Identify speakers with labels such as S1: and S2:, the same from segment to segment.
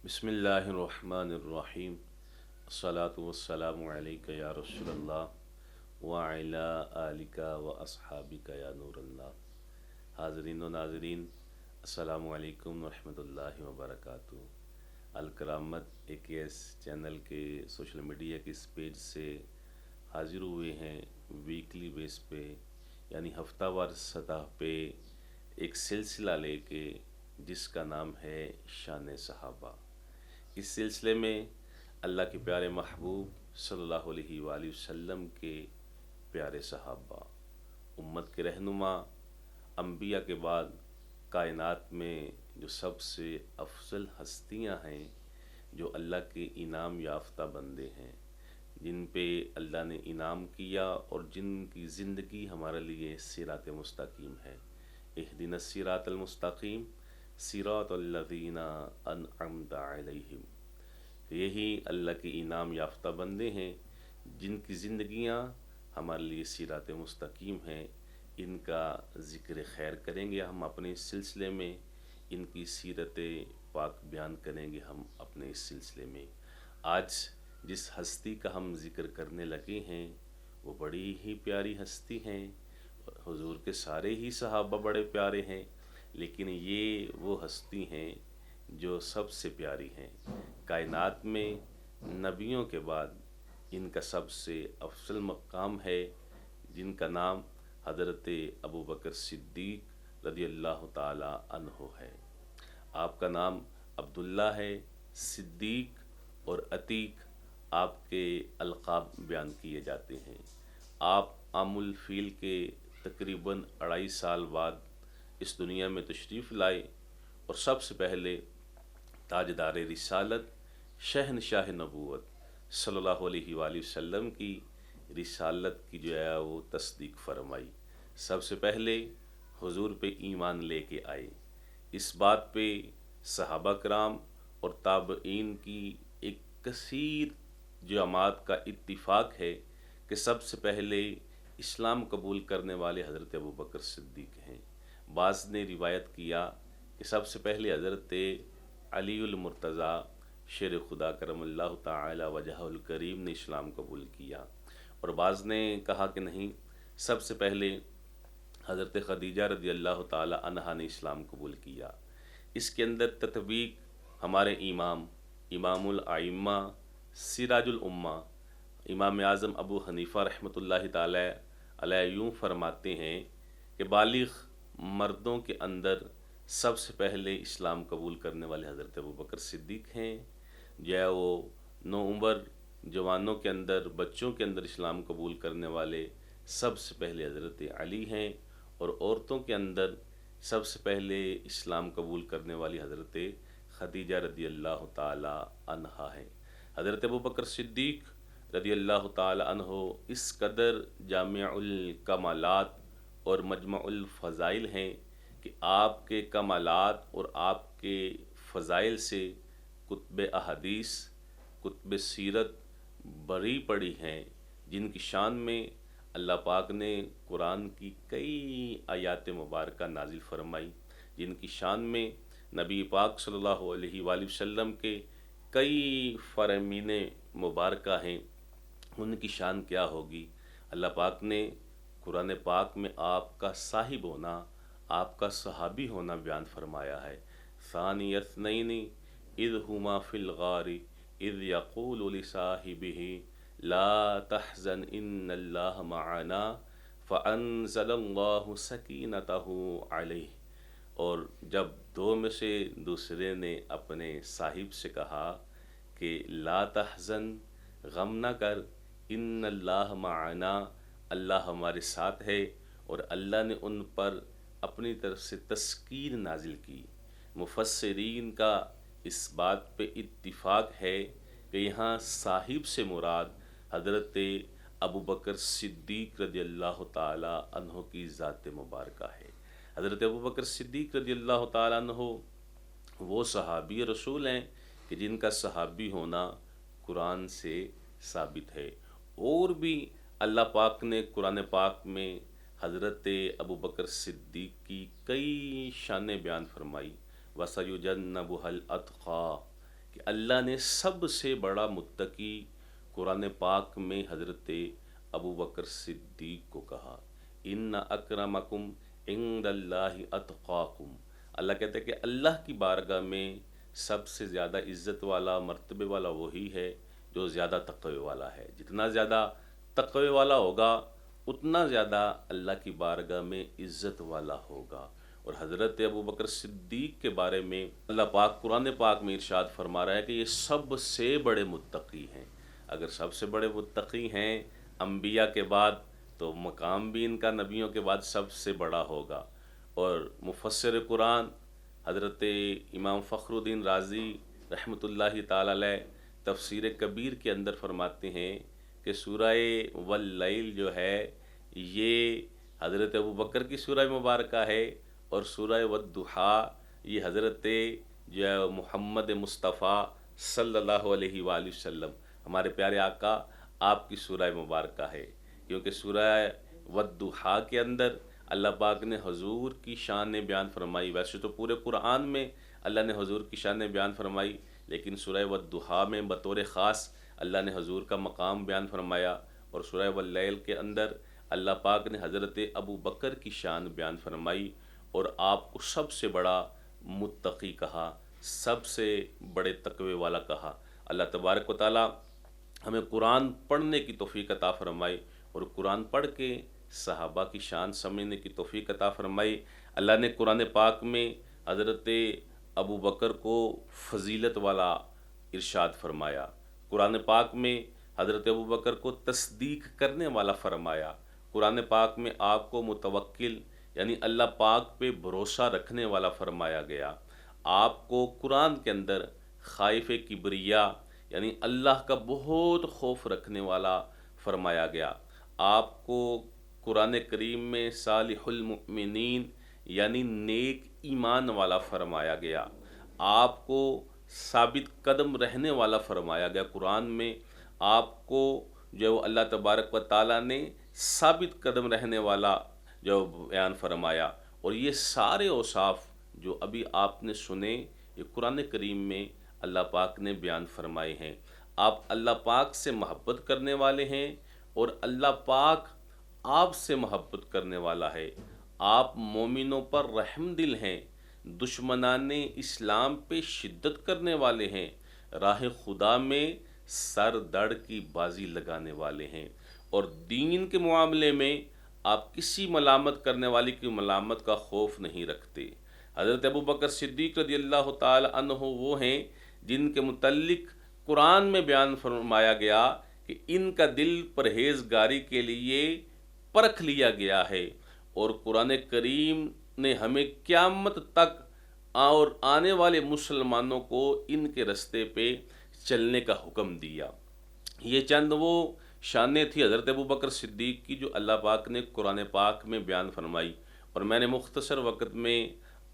S1: بسم اللہ الرحمن الرحیم الصلاۃ والسلام علیک یا رسول اللہ وعلی آلک و اصحابک یا نور اللہ۔ حاضرین و ناظرین، السلام علیکم ورحمۃ اللہ وبرکاتہ۔ الکرامت AKS چینل کے سوشل میڈیا کے اس پیج سے حاضر ہوئے ہیں ویکلی بیس پہ، یعنی ہفتہ وار سطح پہ ایک سلسلہ لے کے جس کا نام ہے شان صحابہ۔ اس سلسلے میں اللہ کے پیارے محبوب صلی اللہ علیہ وآلہ وسلم کے پیارے صحابہ، امت کے رہنما، انبیاء کے بعد کائنات میں جو سب سے افضل ہستیاں ہیں، جو اللہ کے انعام یافتہ بندے ہیں، جن پہ اللہ نے انعام کیا اور جن کی زندگی ہمارے لیے صراط مستقیم ہے۔ اہدنا الصراط المستقیم صراط الذین انعمت علیہم۔ یہی اللہ کے انعام یافتہ بندے ہیں جن کی زندگیاں ہمارے لیے صراط مستقیم ہیں۔ ان کا ذکر خیر کریں گے ہم اپنے اس سلسلے میں، ان کی سیرت پاک بیان کریں گے ہم اپنے اس سلسلے میں۔ آج جس ہستی کا ہم ذکر کرنے لگے ہیں وہ بڑی ہی پیاری ہستی ہیں۔ حضور کے سارے ہی صحابہ بڑے پیارے ہیں، لیکن یہ وہ ہستی ہیں جو سب سے پیاری ہیں۔ کائنات میں نبیوں کے بعد ان کا سب سے افضل مقام ہے، جن کا نام حضرت ابوبکر صدیق رضی اللہ تعالی عنہ ہے۔ آپ کا نام عبداللہ ہے، صدیق اور عتیق آپ کے القاب بیان کیے جاتے ہیں۔ آپ عام الفیل کے تقریباً 2.5 سال بعد اس دنیا میں تشریف لائے اور سب سے پہلے تاجدار رسالت، شہنشاہ نبوت صلی اللہ علیہ وآلہ وسلم کی رسالت کی جو ہے وہ تصدیق فرمائی۔ سب سے پہلے حضور پہ ایمان لے کے آئے۔ اس بات پہ صحابہ کرام اور تابعین کی ایک کثیر جماعت کا اتفاق ہے کہ سب سے پہلے اسلام قبول کرنے والے حضرت ابوبکر صدیق ہیں۔ بعض نے روایت کیا کہ سب سے پہلے حضرت علی المرتضیٰ شیر خدا کرم اللہ تعالی وجہ الکریم نے اسلام قبول کیا، اور بعض نے کہا کہ نہیں، سب سے پہلے حضرت خدیجہ رضی اللہ تعالی عنہا نے اسلام قبول کیا۔ اس کے اندر تطبیق ہمارے امام الائمہ سراج الامہ امام اعظم ابو حنیفہ رحمۃ اللہ تعالی علیہ یوں فرماتے ہیں کہ بالغ مردوں کے اندر سب سے پہلے اسلام قبول کرنے والے حضرت ابوبکر صدیق ہیں، جو وہ نوعمر جوانوں کے اندر، بچوں کے اندر اسلام قبول کرنے والے سب سے پہلے حضرت علی ہیں، اور عورتوں کے اندر سب سے پہلے اسلام قبول کرنے والی حضرت خدیجہ رضی اللہ تعالی عنہا ہیں۔ حضرت ابوبکر صدیق رضی اللہ تعالی عنہ اس قدر جامع الکمالات اور مجمع الفضائل ہیں کہ آپ کے کمالات اور آپ کے فضائل سے کتب احادیث، کتب سیرت بری پڑی ہیں، جن کی شان میں اللہ پاک نے قرآن کی کئی آیات مبارکہ نازل فرمائی، جن کی شان میں نبی پاک صلی اللہ علیہ وآلہ وسلم کے کئی فرامین مبارکہ ہیں۔ ان کی شان کیا ہوگی؟ اللہ پاک نے قرآن پاک میں آپ کا صاحب ہونا، آپ کا صحابی ہونا بیان فرمایا ہے۔ ثانی اثنین اذ ہما فی الغار اذ یقول لصاحبہ لا تحزن ان اللہ معنا فانزل اللہ سکینتہ علیہ۔ اور جب دو میں سے دوسرے نے اپنے صاحب سے کہا کہ لا تحزن، غم نہ کر، ان اللہ معنا، اللہ ہمارے ساتھ ہے، اور اللہ نے ان پر اپنی طرف سے تسکین نازل کی۔ مفسرین کا اس بات پہ اتفاق ہے کہ یہاں صاحب سے مراد حضرت ابوبکر صدیق رضی اللہ تعالی عنہ کی ذات مبارکہ ہے۔ حضرت ابوبکر صدیق رضی اللہ تعالی عنہ وہ صحابی رسول ہیں کہ جن کا صحابی ہونا قرآن سے ثابت ہے، اور بھی اللہ پاک نے قرآن پاک میں حضرت ابوبکر صدیق کی کئی شانیں بیان فرمائی۔ وَسَيُجَنَّبُهَا الْأَتْقَى، کہ اللہ نے سب سے بڑا متقی قرآن پاک میں حضرت ابو بکر صدیق کو کہا، ان اکرمکم عند اللہ اتقاکم۔ اللہ کہتا ہے کہ اللہ کی بارگاہ میں سب سے زیادہ عزت والا، مرتبے والا وہی ہے جو زیادہ تقوی والا ہے۔ جتنا زیادہ تقوی والا ہوگا اتنا زیادہ اللہ کی بارگاہ میں عزت والا ہوگا۔ اور حضرت ابو بکر صدیق کے بارے میں اللہ پاک قرآن پاک میں ارشاد فرما رہا ہے کہ یہ سب سے بڑے متقی ہیں۔ اگر سب سے بڑے متقی ہیں انبیاء کے بعد، تو مقام بھی ان کا نبیوں کے بعد سب سے بڑا ہوگا۔ اور مفسر قرآن حضرت امام فخر الدین رازی رحمۃ اللہ تعالی علیہ تفسیر کبیر کے اندر فرماتے ہیں کہ سورہ واللیل جو ہے یہ حضرت ابو بکر کی سورہ مبارکہ ہے، اور سورہ والضحیٰ یہ حضرت جو ہے محمد مصطفیٰ صلی اللہ علیہ وآلہ وسلم ہمارے پیارے آقا آپ کی سورہ مبارکہ ہے۔ کیونکہ سورہ والضحیٰ کے اندر اللہ پاک نے حضور کی شان بیان فرمائی۔ ویسے تو پورے قرآن میں اللہ نے حضور کی شان بیان فرمائی، لیکن سورہ والضحیٰ میں بطور خاص اللہ نے حضور کا مقام بیان فرمایا، اور سورہ واللیل کے اندر اللہ پاک نے حضرت ابو بکر کی شان بیان فرمائی اور آپ کو سب سے بڑا متقی کہا، سب سے بڑے تقوی والا کہا۔ اللہ تبارک و تعالی ہمیں قرآن پڑھنے کی توفیق عطا فرمائی، اور قرآن پڑھ کے صحابہ کی شان سمجھنے کی توفیق عطا فرمائی۔ اللہ نے قرآن پاک میں حضرت ابو بکر کو فضیلت والا ارشاد فرمایا، قرآن پاک میں حضرت ابو بکر کو تصدیق کرنے والا فرمایا، قرآن پاک میں آپ کو متوکل یعنی اللہ پاک پہ بھروسہ رکھنے والا فرمایا گیا، آپ کو قرآن کے اندر خائف کبریا یعنی اللہ کا بہت خوف رکھنے والا فرمایا گیا، آپ کو قرآن کریم میں صالح المؤمنین یعنی نیک ایمان والا فرمایا گیا، آپ کو ثابت قدم رہنے والا فرمایا گیا۔ قرآن میں آپ کو جو اللہ تبارک و تعالیٰ نے ثابت قدم رہنے والا جو بیان فرمایا، اور یہ سارے اوصاف جو ابھی آپ نے سنے یہ قرآن کریم میں اللہ پاک نے بیان فرمائے ہیں۔ آپ اللہ پاک سے محبت کرنے والے ہیں، اور اللہ پاک آپ سے محبت کرنے والا ہے۔ آپ مومنوں پر رحم دل ہیں، دشمنان اسلام پہ شدت کرنے والے ہیں، راہ خدا میں سر دڑ کی بازی لگانے والے ہیں، اور دین کے معاملے میں آپ کسی ملامت کرنے والی کی ملامت کا خوف نہیں رکھتے۔ حضرت ابو بکر صدیق رضی اللہ تعالی عنہ وہ ہیں جن کے متعلق قرآن میں بیان فرمایا گیا کہ ان کا دل پرہیزگاری کے لیے پرکھ لیا گیا ہے، اور قرآن کریم نے ہمیں قیامت تک اور آنے والے مسلمانوں کو ان کے رستے پہ چلنے کا حکم دیا۔ یہ چند وہ شانیں تھی حضرت ابو بکر صدیق کی جو اللہ پاک نے قرآن پاک میں بیان فرمائی، اور میں نے مختصر وقت میں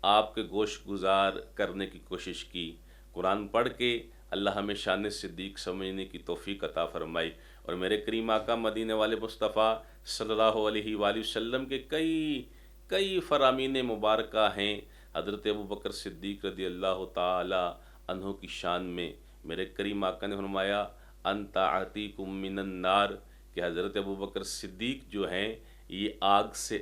S1: آپ کے گوش گزار کرنے کی کوشش کی۔ قرآن پڑھ کے اللہ ہمیں شان صدیق سمجھنے کی توفیق عطا فرمائی، اور میرے کریم آقا مدینے والے مصطفیٰ صلی اللہ علیہ وآلہ وسلم کے کئی فرامین مبارکہ ہیں حضرت ابو بکر صدیق رضی اللہ تعالی عنہ کی شان میں۔ میرے کریم آقا نے فرمایا انت عتیکم من النار، کہ حضرت ابو بکر صدیق جو ہیں یہ آگ سے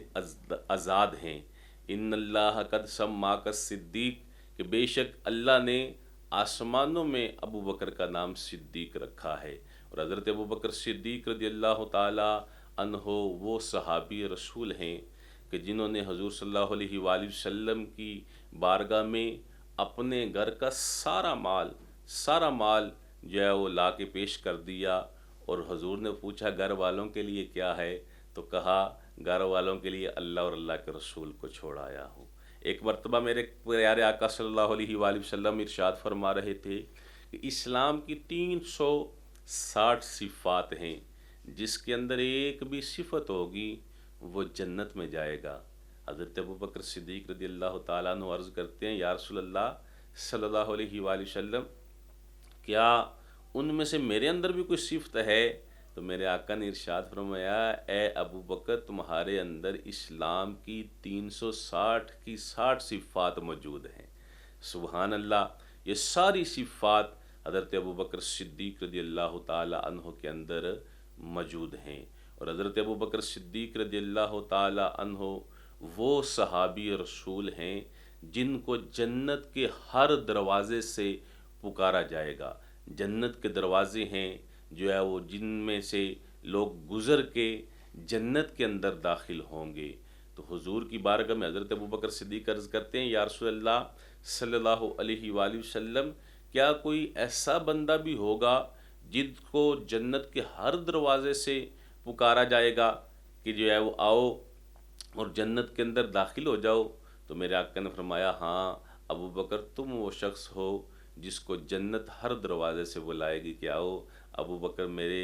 S1: آزاد ہیں۔ ان اللہ قد سماک الصدیق، کہ بے شک اللہ نے آسمانوں میں ابو بکر کا نام صدیق رکھا ہے۔ اور حضرت ابو بکر صدیق رضی اللہ تعالی عنہ وہ صحابی رسول ہیں کہ جنہوں نے حضور صلی اللہ علیہ وآلہ وسلم کی بارگاہ میں اپنے گھر کا سارا مال جو ہے وہ لا کے پیش کر دیا، اور حضور نے پوچھا گھر والوں کے لیے کیا ہے، تو کہا گھر والوں کے لیے اللہ اور اللہ کے رسول کو چھوڑ آیا ہوں۔ ایک مرتبہ میرے پیارے آقا صلی اللہ علیہ وآلہ وسلم ارشاد فرما رہے تھے کہ اسلام کی 360 صفات ہیں، جس کے اندر ایک بھی صفت ہوگی وہ جنت میں جائے گا۔ حضرت ابو بکر صدیق رضی اللہ تعالیٰ عنہ عرض کرتے ہیں یا رسول اللہ صلی اللہ علیہ وآلہ وسلم، کیا ان میں سے میرے اندر بھی کوئی صفت ہے؟ تو میرے آقا نے ارشاد فرمایا اے ابو بکر، تمہارے اندر اسلام کی 360 صفات موجود ہیں۔ سبحان اللہ، یہ ساری صفات حضرت ابوبکر صدیق رضی اللہ تعالی عنہ کے اندر موجود ہیں۔ اور حضرت ابوبکر صدیق رضی اللہ تعالی عنہ وہ صحابی رسول ہیں جن کو جنت کے ہر دروازے سے پکارا جائے گا۔ جنت کے دروازے ہیں جو ہے وہ جن میں سے لوگ گزر کے جنت کے اندر داخل ہوں گے۔ تو حضور کی بارگاہ میں حضرت ابوبکر صدیق عرض کرتے ہیں، یا رسول اللہ صلی اللہ علیہ وآلہ وسلم، کیا کوئی ایسا بندہ بھی ہوگا جن کو جنت کے ہر دروازے سے پکارا جائے گا کہ جو ہے وہ آؤ اور جنت کے اندر داخل ہو جاؤ؟ تو میرے آقا نے فرمایا، ہاں ابوبکر، تم وہ شخص ہو جس کو جنت ہر دروازے سے بلائے گی کہ آؤ ابوبکر، میرے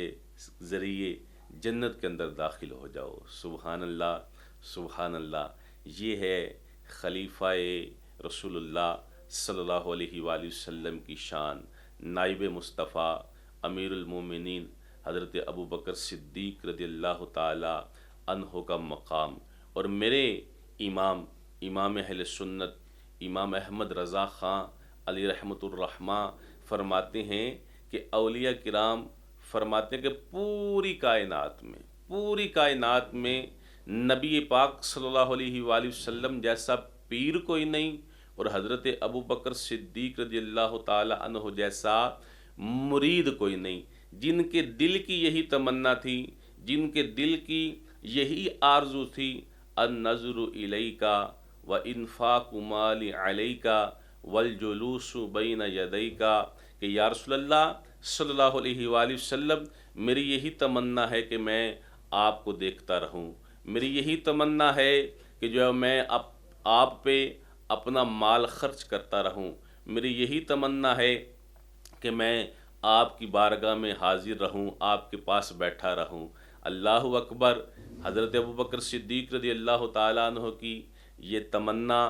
S1: ذریعے جنت کے اندر داخل ہو جاؤ۔ سبحان اللہ، سبحان اللہ۔ یہ ہے خلیفہ رسول اللہ صلی اللہ علیہ وآلہ وسلم کی شان، نائب مصطفیٰ امیر المومنین حضرت ابوبکر صدیق رضی اللہ تعالی عنہ کا مقام۔ اور میرے امام اہل سنت امام احمد رضا خان علی رحمۃ الرحمٰ فرماتے ہیں کہ اولیاء کرام فرماتے ہیں کہ پوری کائنات میں نبی پاک صلی اللہ علیہ وآلہ وسلم جیسا پیر کوئی نہیں، اور حضرت ابوبکر صدیق رضی اللہ تعالی عنہ جیسا مرید کوئی نہیں، جن کے دل کی یہی تمنا تھی، جن کے دل کی یہی آرزو تھی، النظر الیک وانفاق مال علیک والجلوس بین یدیک، کہ یا رسول اللہ صلی اللہ علیہ وآلہ وسلم، میری یہی تمنا ہے کہ میں آپ کو دیکھتا رہوں، میری یہی تمنا ہے کہ جو ہے میں آپ پہ اپنا مال خرچ کرتا رہوں، میری یہی تمنا ہے کہ میں آپ کی بارگاہ میں حاضر رہوں، آپ کے پاس بیٹھا رہوں۔ اللہ اکبر۔ حضرت ابوبکر صدیق رضی اللہ تعالیٰ عنہ کی یہ تمنا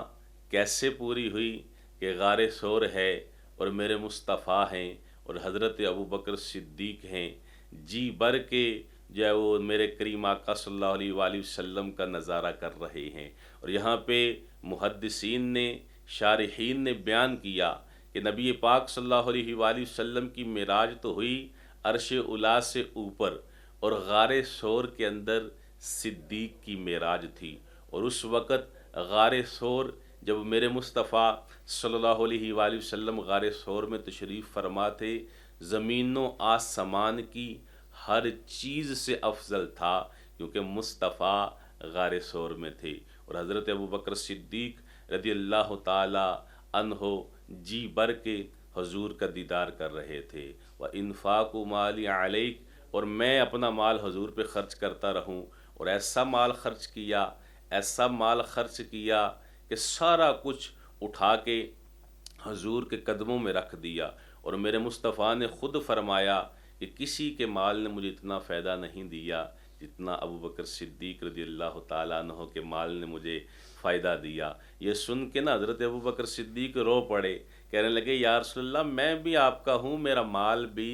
S1: کیسے پوری ہوئی کہ غار ثور ہے اور میرے مصطفیٰ ہیں اور حضرت ابوبکر صدیق ہیں، جی بھر کے جو ہے وہ میرے کریم آقا صلی اللہ علیہ وآلہ وسلم کا نظارہ کر رہے ہیں۔ اور یہاں پہ محدثین نے، شارحین نے بیان کیا کہ نبی پاک صلی اللہ علیہ وآلہ وسلم کی معراج تو ہوئی عرش اعلیٰ سے اوپر، اور غار ثور کے اندر صدیق کی معراج تھی۔ اور اس وقت غار ثور جب میرے مصطفیٰ صلی اللہ علیہ وآلہ وسلم غار ثور میں تشریف فرما تھے، زمین و آسمان کی ہر چیز سے افضل تھا، کیونکہ مصطفیٰ غار ثور میں تھے۔ اور حضرت ابوبکر صدیق رضی اللہ تعالی عنہ جی بھر کے حضور کا دیدار کر رہے تھے۔ وَإِنفَاقُ مَالِ عَلَيْكَ، اور میں اپنا مال حضور پہ خرچ کرتا رہوں، اور ایسا مال خرچ کیا کہ سارا کچھ اٹھا کے حضور کے قدموں میں رکھ دیا۔ اور میرے مصطفیٰ نے خود فرمایا کہ کسی کے مال نے مجھے اتنا فائدہ نہیں دیا جتنا ابوبکر صدیق رضی اللہ تعالیٰ عنہ کے مال نے مجھے فائدہ دیا۔ یہ سن کے نا حضرت ابوبکر صدیق رو پڑے، کہنے لگے، یا رسول اللہ، میں بھی آپ کا ہوں، میرا مال بھی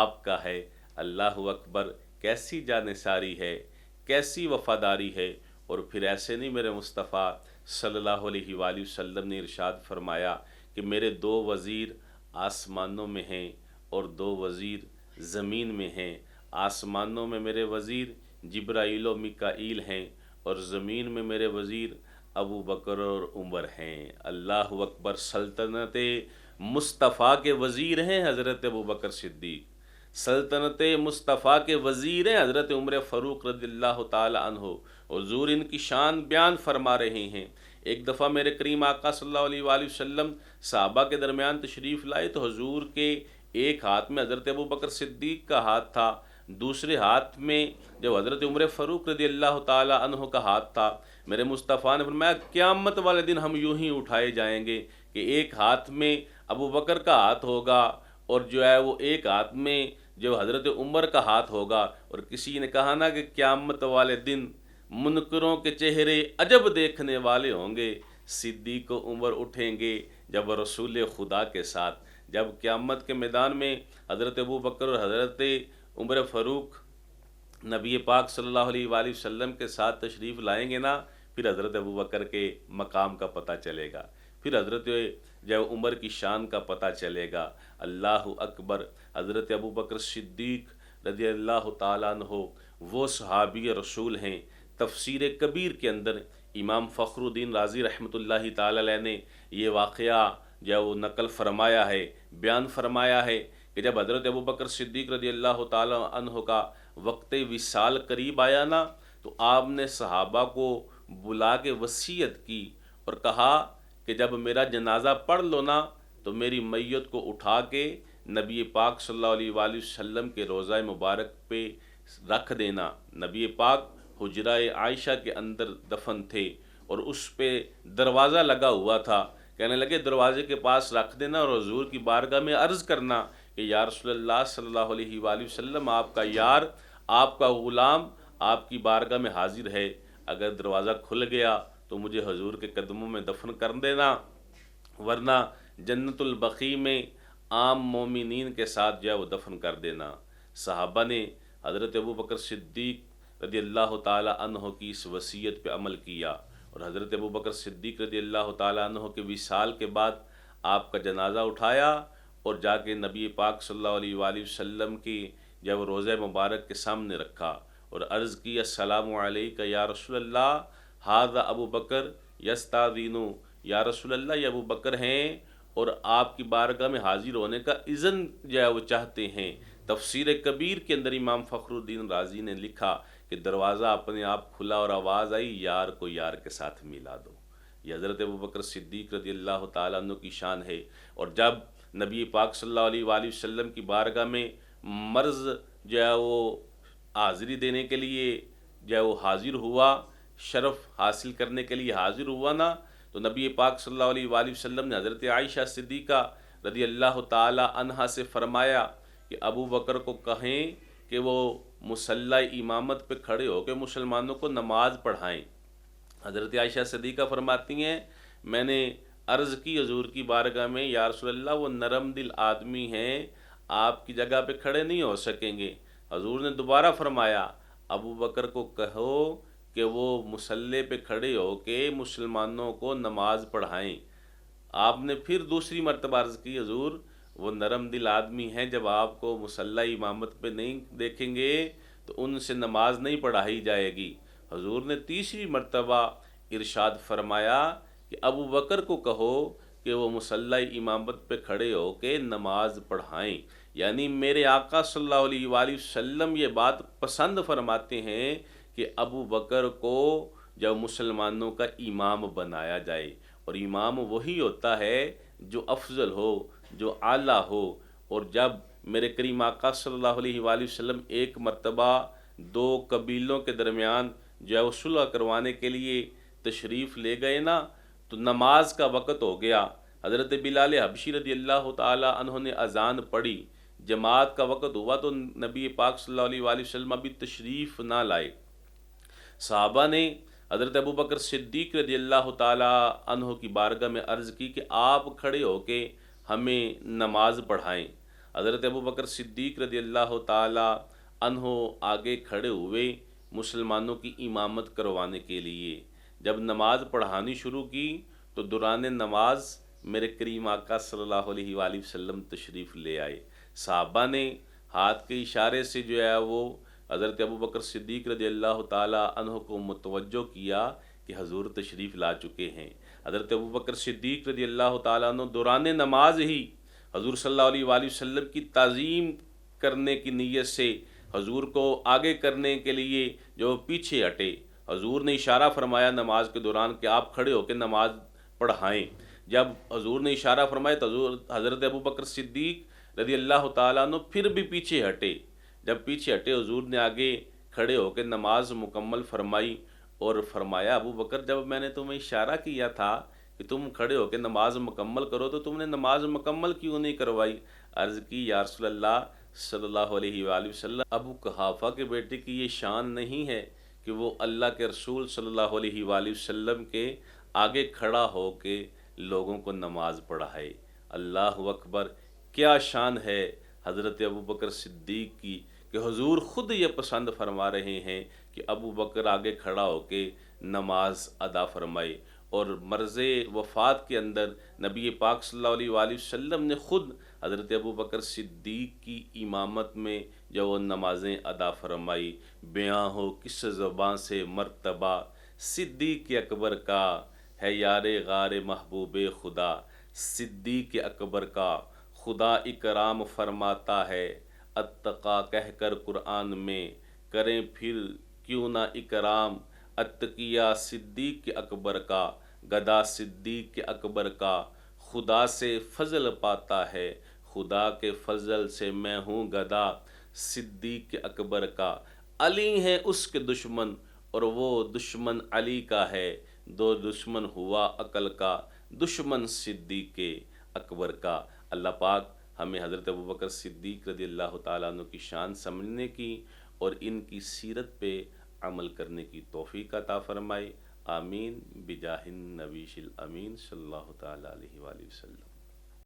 S1: آپ کا ہے۔ اللہ اکبر، کیسی جانثاری ہے، کیسی وفاداری ہے۔ اور پھر ایسے نہیں، میرے مصطفیٰ صلی اللہ علیہ وآلہ وسلم نے ارشاد فرمایا کہ میرے 2 وزیر آسمانوں میں ہیں اور 2 وزیر زمین میں ہیں۔ آسمانوں میں میرے وزیر جبرائیل و میکائیل ہیں، اور زمین میں میرے وزیر ابو بکر اور عمر ہیں۔ اللہ اکبر۔ سلطنت مصطفیٰ کے وزیر ہیں حضرت ابو بکر صدیق، سلطنت مصطفیٰ کے وزیر ہیں حضرت عمر فاروق رضی اللہ تعالی عنہ۔ حضور ان کی شان بیان فرما رہے ہیں۔ ایک دفعہ میرے کریم آقا صلی اللہ علیہ وآلہ وسلم صحابہ کے درمیان تشریف لائے، تو حضور کے ایک ہاتھ میں حضرت ابو بکر صدیق کا ہاتھ تھا، دوسرے ہاتھ میں جب حضرت عمر فاروق رضی اللہ تعالی عنہ کا ہاتھ تھا۔ میرے مصطفیٰ نے فرمایا، قیامت والے دن ہم یوں ہی اٹھائے جائیں گے کہ ایک ہاتھ میں ابو بکر کا ہاتھ ہوگا، اور جو ہے وہ ایک ہاتھ میں جو حضرت عمر کا ہاتھ ہوگا۔ اور کسی نے کہا نا کہ قیامت والے دن منکروں کے چہرے عجب دیکھنے والے ہوں گے۔ صدیق و عمر اٹھیں گے جب رسول خدا کے ساتھ، جب قیامت کے میدان میں حضرت ابو بکر اور حضرت عمر فاروق نبی پاک صلی اللہ علیہ وآلہ وسلم کے ساتھ تشریف لائیں گے نا، پھر حضرت ابو بکر کے مقام کا پتہ چلے گا، پھر حضرت جب عمر کی شان کا پتہ چلے گا۔ اللہ اکبر۔ حضرت ابو بکر صدیق رضی اللہ تعالیٰ عنہ وہ صحابی رسول ہیں۔ تفسیر کبیر کے اندر امام فخر الدین رازی رحمۃ اللہ تعالی علیہ نے یہ واقعہ جو وہ نقل فرمایا ہے، بیان فرمایا ہے کہ جب حضرت ابو بکر صدیق رضی اللہ تعالیٰ عنہ کا وقت وصال قریب آیا نا، تو آپ نے صحابہ کو بلا کے وصیت کی اور کہا کہ جب میرا جنازہ پڑھ لو نا تو میری میت کو اٹھا کے نبی پاک صلی اللہ علیہ وآلہ وسلم کے روضہ مبارک پہ رکھ دینا۔ نبی پاک حجرہ عائشہ کے اندر دفن تھے اور اس پہ دروازہ لگا ہوا تھا۔ کہنے لگے دروازے کے پاس رکھ دینا اور حضور کی بارگاہ میں عرض کرنا کہ یا رسول اللہ صلی اللہ علیہ وآلہ وسلم، آپ کا یار، آپ کا غلام آپ کی بارگاہ میں حاضر ہے، اگر دروازہ کھل گیا تو مجھے حضور کے قدموں میں دفن کر دینا، ورنہ جنت البقیع میں عام مومنین کے ساتھ جو ہے وہ دفن کر دینا۔ صحابہ نے حضرت ابو بکر صدیق رضی اللہ تعالی عنہ کی اس وصیت پہ عمل کیا، اور حضرت ابو بکر صدیق رضی اللہ تعالی عنہ کے وصال کے بعد آپ کا جنازہ اٹھایا اور جا کے نبی پاک صلی اللہ علیہ وآلہ وسلم کی جب روضہ مبارک کے سامنے رکھا اور عرض کی السلام علیکہ یا رسول اللہ، ھذا ابو بکر یستاذین، یا رسول اللہ یہ ابو بکر ہیں اور آپ کی بارگاہ میں حاضر ہونے کا اذن جو ہے وہ چاہتے ہیں۔ تفسیر کبیر کے اندر امام فخر الدین رازی نے لکھا کہ دروازہ اپنے آپ کھلا اور آواز آئی، یار کو یار کے ساتھ ملا دو۔ یہ حضرت ابو بکر صدیق رضی اللہ تعالیٰ عنہ کی شان ہے۔ اور جب نبی پاک صلی اللہ علیہ وآلہ وسلم کی بارگاہ میں مرض جو ہے وہ حاضری دینے کے لیے جو ہے وہ حاضر ہوا، شرف حاصل کرنے کے لیے حاضر ہوا نا، تو نبی پاک صلی اللہ علیہ وآلہ وسلم نے حضرت عائشہ صدیقہ رضی اللہ تعالی عنہا سے فرمایا کہ ابو بکر کو کہیں کہ وہ مصلی امامت پہ کھڑے ہو کے مسلمانوں کو نماز پڑھائیں۔ حضرت عائشہ صدیقہ فرماتی ہیں میں نے عرض کی حضور کی بارگاہ میں، یا رسول اللہ وہ نرم دل آدمی ہیں، آپ کی جگہ پہ کھڑے نہیں ہو سکیں گے۔ حضور نے دوبارہ فرمایا ابو بکر کو کہو کہ وہ مصلی پہ کھڑے ہو کے مسلمانوں کو نماز پڑھائیں۔ آپ نے پھر دوسری مرتبہ عرض کی حضور وہ نرم دل آدمی ہیں، جب آپ کو مصلی امامت پہ نہیں دیکھیں گے تو ان سے نماز نہیں پڑھائی جائے گی۔ حضور نے تیسری مرتبہ ارشاد فرمایا کہ ابو بکر کو کہو کہ وہ مصلی امامت پہ کھڑے ہو کے نماز پڑھائیں۔ یعنی میرے آقا صلی اللہ علیہ وآلہ وسلم یہ بات پسند فرماتے ہیں کہ ابو بکر کو جب مسلمانوں کا امام بنایا جائے، اور امام وہی ہوتا ہے جو افضل ہو، جو اعلیٰ ہو۔ اور جب میرے کریم آقا صلی اللہ علیہ وآلہ وسلم ایک مرتبہ دو قبیلوں کے درمیان جو ہے وہ صلح کروانے کے لیے تشریف لے گئے نا، تو نماز کا وقت ہو گیا۔ حضرت بلال حبشی رضی اللہ تعالی عنہ نے اذان پڑھی، جماعت کا وقت ہوا تو نبی پاک صلی اللہ علیہ وآلہ وسلم ابھی تشریف نہ لائے۔ صحابہ نے حضرت ابو بکر صدیق رضی اللہ تعالی عنہ کی بارگاہ میں عرض کی کہ آپ کھڑے ہو کے ہمیں نماز پڑھائیں۔ حضرت ابو بکر صدیق رضی اللہ تعالی عنہ آگے کھڑے ہوئے مسلمانوں کی امامت کروانے کے لیے۔ جب نماز پڑھانی شروع کی تو دوران نماز میرے کریم آقا صلی اللہ علیہ وآلہ وسلم تشریف لے آئے۔ صحابہ نے ہاتھ کے اشارے سے جو ہے وہ حضرت ابو بکر صدیق رضی اللہ تعالی عنہ کو متوجہ کیا کہ حضور تشریف لا چکے ہیں۔ حضرت ابو بکر صدیق رضی اللہ تعالی عنہ دوران نماز ہی حضور صلی اللہ علیہ وآلہ وسلم کی تعظیم کرنے کی نیت سے حضور کو آگے کرنے کے لیے جو پیچھے ہٹے۔ حضور نے اشارہ فرمایا نماز کے دوران کہ آپ کھڑے ہو کے نماز پڑھائیں۔ جب حضور نے اشارہ فرمایا تو حضرت ابو بکر صدیق رضی اللہ تعالیٰ عنہ پھر بھی پیچھے ہٹے۔ جب پیچھے ہٹے حضور نے آگے کھڑے ہو کے نماز مکمل فرمائی اور فرمایا ابو بکر جب میں نے تمہیں اشارہ کیا تھا کہ تم کھڑے ہو کے نماز مکمل کرو تو تم نے نماز مکمل کیوں نہیں کروائی؟ عرض کی یا رسول اللہ صلی اللہ علیہ وآلہ وسلم، ابو قحافہ کے بیٹے کی یہ شان نہیں ہے کہ وہ اللہ کے رسول صلی اللہ علیہ وآلہ وسلم کے آگے کھڑا ہو کے لوگوں کو نماز پڑھائے۔ اللہ اکبر، کیا شان ہے حضرت ابو بکر صدیق کی کہ حضور خود یہ پسند فرما رہے ہیں کہ ابو بکر آگے کھڑا ہو کے نماز ادا فرمائے۔ اور مرض وفات کے اندر نبی پاک صلی اللہ علیہ وآلہ وسلم نے خود حضرت ابوبکر صدیق کی امامت میں جو وہ نمازیں ادا فرمائی۔ بیاں ہو کس زباں سے مرتبہ صدیق اکبر کا، ہے یار غار محبوب خدا صدیق اکبر کا، خدا اکرام فرماتا ہے اتقا کہہ کر قرآن میں، کریں پھر کیوں نہ اکرام اتقیا صدیق اکبر کا، گدا صدیق اکبر کا، خدا سے فضل پاتا ہے، خدا کے فضل سے میں ہوں گدا صدیق اکبر کا۔ علی ہیں اس کے دشمن اور وہ دشمن علی کا ہے، دو دشمن ہوا عقل کا، دشمن صدیق اکبر کا۔ اللہ پاک ہمیں حضرت ابوبکر صدیق رضی اللہ تعالیٰ عنہ کی شان سمجھنے کی اور ان کی سیرت پہ عمل کرنے کی توفیق عطا فرمائے، آمین بجاہ النبی الامین صلی اللہ تعالیٰ علیہ وآلہ وسلم۔